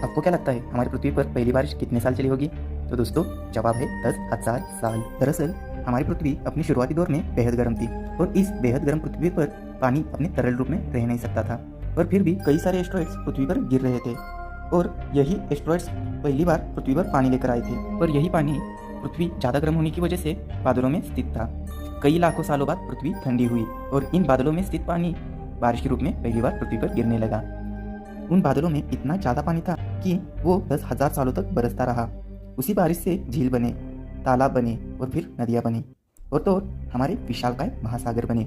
आपको क्या लगता है हमारी पृथ्वी पर पहली बारिश कितने साल चली होगी? तो दोस्तों जवाब है 10,000 साल। दरअसल हमारी पृथ्वी अपनी शुरुआती दौर में बेहद गर्म थी और इस बेहद गर्म पृथ्वी पर पानी अपने तरल रूप में रह नहीं सकता था, और फिर भी कई सारे एस्ट्रॉइड्स पृथ्वी पर गिर रहे थे और यही एस्ट्रॉइड्स पहली बार पृथ्वी पर पानी लेकर आए थे। और यही पानी पृथ्वी ज़्यादा गर्म होने की वजह से बादलों में स्थित था। कई लाखों सालों बाद पृथ्वी ठंडी हुई और इन बादलों में स्थित पानी बारिश के रूप में पहली बार पृथ्वी पर गिरने लगा। उन बादलों में इतना ज़्यादा पानी था कि वो 10,000 सालों तक बरसता रहा। उसी बारिश से झील बने, तालाब बने और फिर नदियाँ बनी और तो और हमारे विशालकाय महासागर बने।